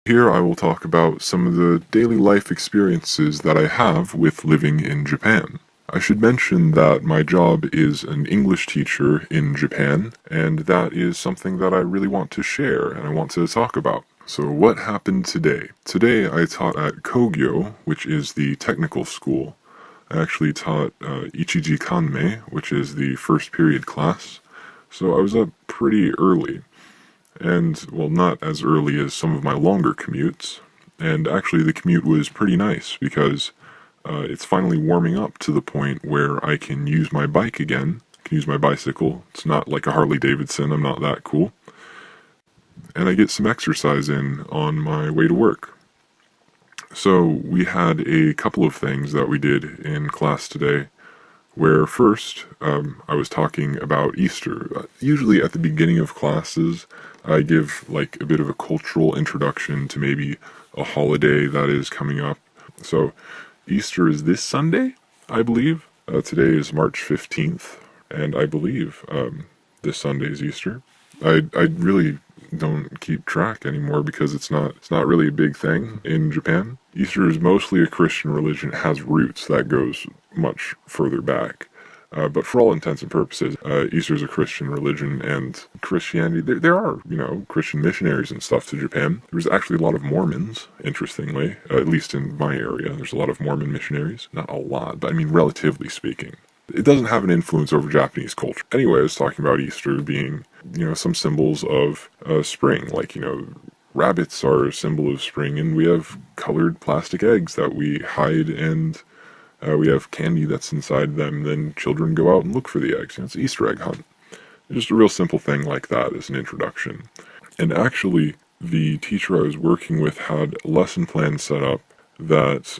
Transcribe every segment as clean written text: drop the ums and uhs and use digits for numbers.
Here I will talk about some of the daily life experiences that I have with living in Japan. I should mention that my job is an English teacher in Japan, and that is something that I really want to share and I want to talk about. So what happened today? Today I taught at Kogyo, which is the technical school. I actually taught Ichiji Kanmei, which is the first period class. So I was up pretty early and, well, not as early as some of my longer commutes. And actually, the commute was pretty nice because it's finally warming up to the point where I can use my bike again. I can use my bicycle. It's not like a Harley Davidson, I'm not that cool. And I get some exercise in on my way to work. So, we had a couple of things that we did in class today where first I was talking about Easter. Usually at the beginning of classes, I give like a bit of a cultural introduction to maybe a holiday that is coming up. So Easter is this Sunday, I believe. Today is March 15th, and I believe this Sunday is Easter. I really don't keep track anymore because it's not really a big thing in Japan. Easter is mostly a Christian religion. It has roots that goes much further back. But for all intents and purposes, Easter is a Christian religion, and Christianity, there are, Christian missionaries and stuff to Japan. There's actually a lot of Mormons, interestingly, at least in my area. There's a lot of Mormon missionaries. Not a lot, but I mean, relatively speaking. It doesn't have an influence over Japanese culture. Anyway, I was talking about Easter being, some symbols of spring, like, rabbits are a symbol of spring, and we have colored plastic eggs that we hide, and we have candy that's inside them. Then children go out and look for the eggs. It's an Easter egg hunt. Just a real simple thing like that as an introduction. And actually, the teacher I was working with had a lesson plan set up that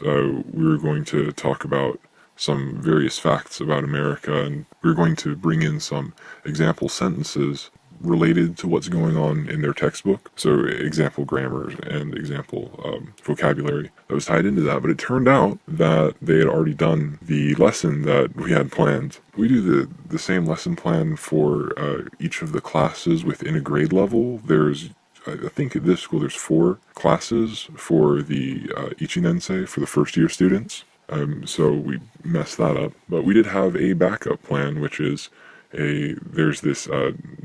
we were going to talk about some various facts about America, and we were going to bring in some example sentences related to what's going on in their textbook. So example grammar and example vocabulary that was tied into that. But it turned out that they had already done the lesson that we had planned. We do the same lesson plan for each of the classes within a grade level. I think at this school there's 4 classes for the Ichinensei, for the first year students. So we messed that up. But we did have a backup plan, which is there's this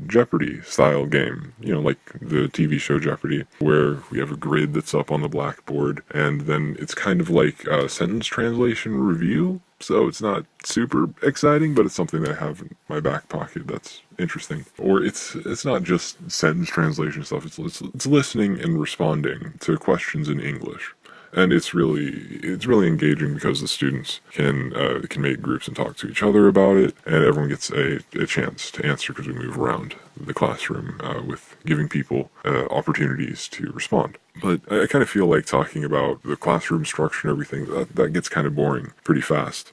Jeopardy style game, like the TV show Jeopardy, where we have a grid that's up on the blackboard, and then it's kind of like a sentence translation review. So it's not super exciting, but it's something that I have in my back pocket that's interesting. Or it's not just sentence translation stuff. It's listening and responding to questions in English. And it's really engaging because the students can make groups and talk to each other about it, and everyone gets a chance to answer because we move around the classroom with giving people opportunities to respond. But I kind of feel like talking about the classroom structure and everything, that gets kind of boring pretty fast.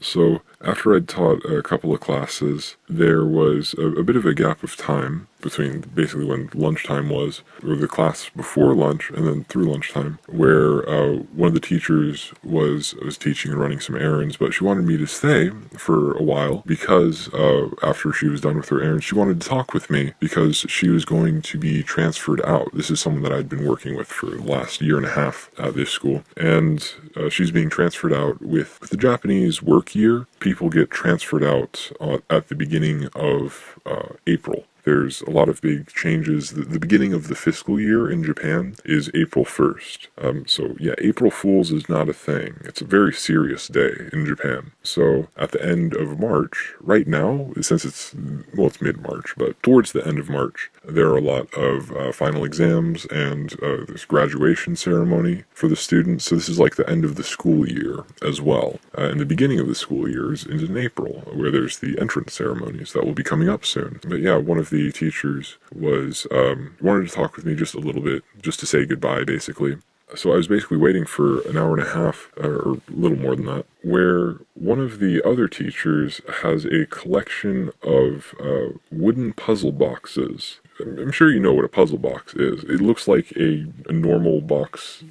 So after I'd taught a couple of classes, there was a bit of a gap of time between basically when lunchtime was, or the class before lunch, and then through lunchtime, where one of the teachers was teaching and running some errands, but she wanted me to stay for a while because after she was done with her errands, she wanted to talk with me because she was going to be transferred out. This is someone that I'd been working with for the last year and a half at this school, and she's being transferred out with the Japanese work year. People get transferred out at the beginning of April. There's a lot of big changes. The beginning of the fiscal year in Japan is April 1st. So yeah, April Fool's is not a thing. It's a very serious day in Japan. So at the end of March, right now, since it's mid-March, but towards the end of March, there are a lot of final exams and this graduation ceremony for the students. So this is like the end of the school year as well. And the beginning of the school year is in April, where there's the entrance ceremonies that will be coming up soon. But yeah, one of the teachers wanted to talk with me just a little bit, just to say goodbye, basically. So I was basically waiting for an hour and a half, or a little more than that, where one of the other teachers has a collection of wooden puzzle boxes. I'm sure you know what a puzzle box is. It looks like a normal box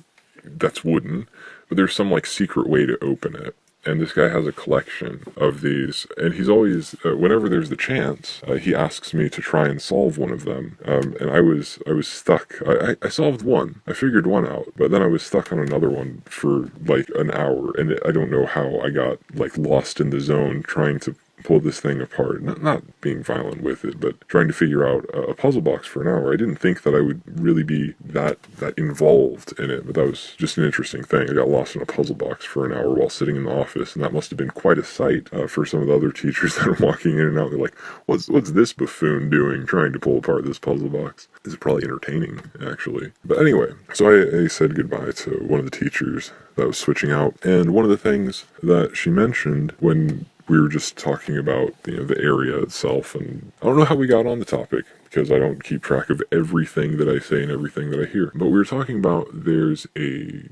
that's wooden, but there's some like secret way to open it. and this guy has a collection of these, and he's always, whenever there's the chance, he asks me to try and solve one of them. And I was stuck. I solved one. I figured one out, but then I was stuck on another one for like an hour, and I don't know how I got like lost in the zone trying to pull this thing apart. Not being violent with it, but trying to figure out a puzzle box for an hour. I didn't think that I would really be that involved in it, but that was just an interesting thing. I got lost in a puzzle box for an hour while sitting in the office, and that must have been quite a sight for some of the other teachers that are walking in and out. They're like, what's this buffoon doing trying to pull apart this puzzle box? It's probably entertaining, actually. But anyway, so I said goodbye to one of the teachers that was switching out, and one of the things that she mentioned when we were just talking about, the area itself, and I don't know how we got on the topic because I don't keep track of everything that I say and everything that I hear. But we were talking about there's a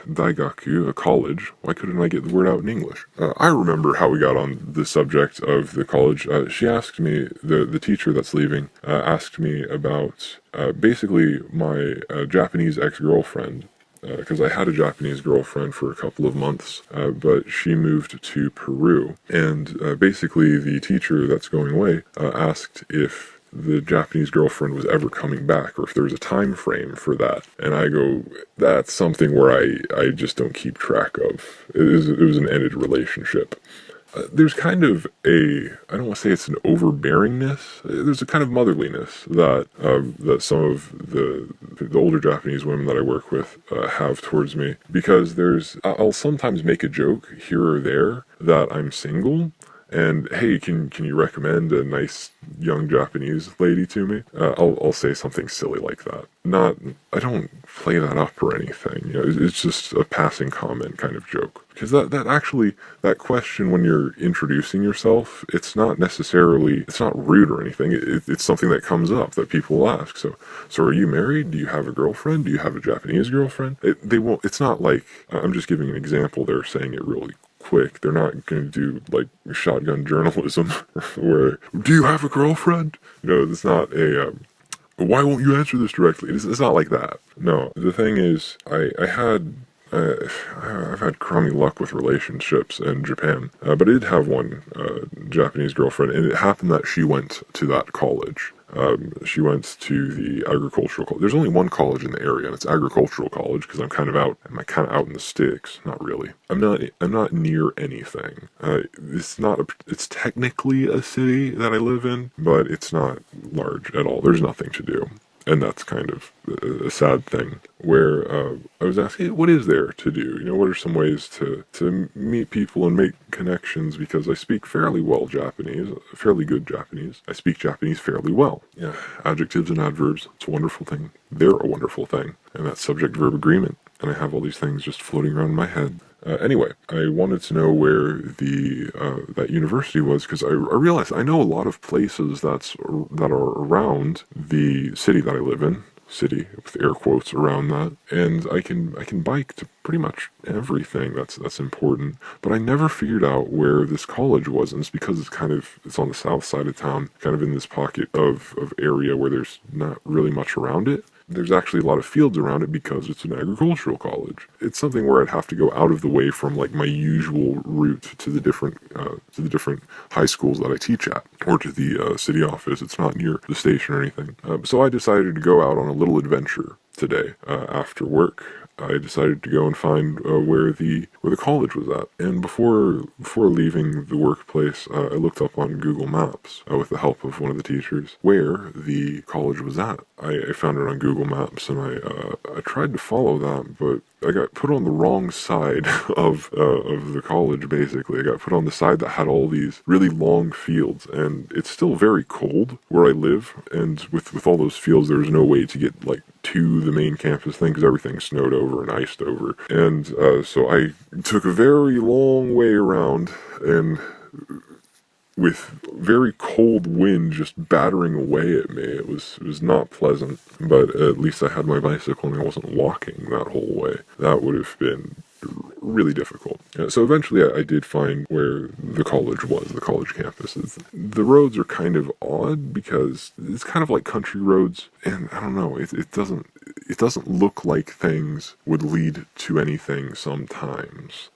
Daigaku, a college. Why couldn't I get the word out in English? I remember how we got on the subject of the college. She asked me, the teacher that's leaving, asked me about basically my Japanese ex-girlfriend, because I had a Japanese girlfriend for a couple of months, but she moved to Peru. And basically, the teacher that's going away asked if the Japanese girlfriend was ever coming back, or if there was a time frame for that. And I go, that's something where I just don't keep track of. It was an ended relationship. There's kind of I don't want to say it's an overbearingness. There's a kind of motherliness that some of the older Japanese women that I work with have towards me, because I'll sometimes make a joke here or there that I'm single, and hey, can you recommend a nice young Japanese lady to me? I'll say something silly like that. I don't play that up or anything. It's just a passing comment kind of joke. Because that question when you're introducing yourself, it's not rude or anything. It's something that comes up that people will ask. So are you married? Do you have a girlfriend? Do you have a Japanese girlfriend? They won't. It's not like, I'm just giving an example. They're saying it really quick. They're not going to do like shotgun journalism where, do you have a girlfriend? It's not why won't you answer this directly? It's not like that. No, the thing is, I've had crummy luck with relationships in Japan, but I did have one Japanese girlfriend, and it happened that she went to that college. She went to the agricultural college. There's only one college in the area, and it's agricultural college because I'm kind of out. I'm kind of out in the sticks. Not really. I'm not near anything. It's technically a city that I live in, but it's not large at all. There's nothing to do. And that's kind of a sad thing, where I was asking, hey, what is there to do? What are some ways to meet people and make connections? Because I speak fairly well Japanese, fairly good Japanese. I speak Japanese fairly well. Yeah, adjectives and adverbs, it's a wonderful thing. They're a wonderful thing. And that's subject-verb agreement. And I have all these things just floating around in my head. Anyway, I wanted to know where that university was, because I realized I know a lot of places that are around the city that I live in, city with air quotes around that, and I can bike to pretty much everything that's important. But I never figured out where this college was, and it's because it's on the south side of town, kind of in this pocket of area where there's not really much around it. There's actually a lot of fields around it because it's an agricultural college. It's something where I'd have to go out of the way from like my usual route to the different high schools that I teach at, or to the city office. It's not near the station or anything. So I decided to go out on a little adventure today after work. I decided to go and find where the college was at. And before leaving the workplace, I looked up on Google Maps with the help of one of the teachers where the college was at. I found it on Google Maps, and I tried to follow that, but I got put on the wrong side of the college. Basically, I got put on the side that had all these really long fields, and it's still very cold where I live. And with all those fields, there's no way to get like to the main campus thing because everything's snowed over and iced over. And so I took a very long way around, and with very cold wind just battering away at me. It was not pleasant, but at least I had my bicycle and I wasn't walking that whole way. That would have been really difficult. So eventually I did find where the college was, the college campus. The roads are kind of odd because it's kind of like country roads, and I don't know, it doesn't look like things would lead to anything sometimes.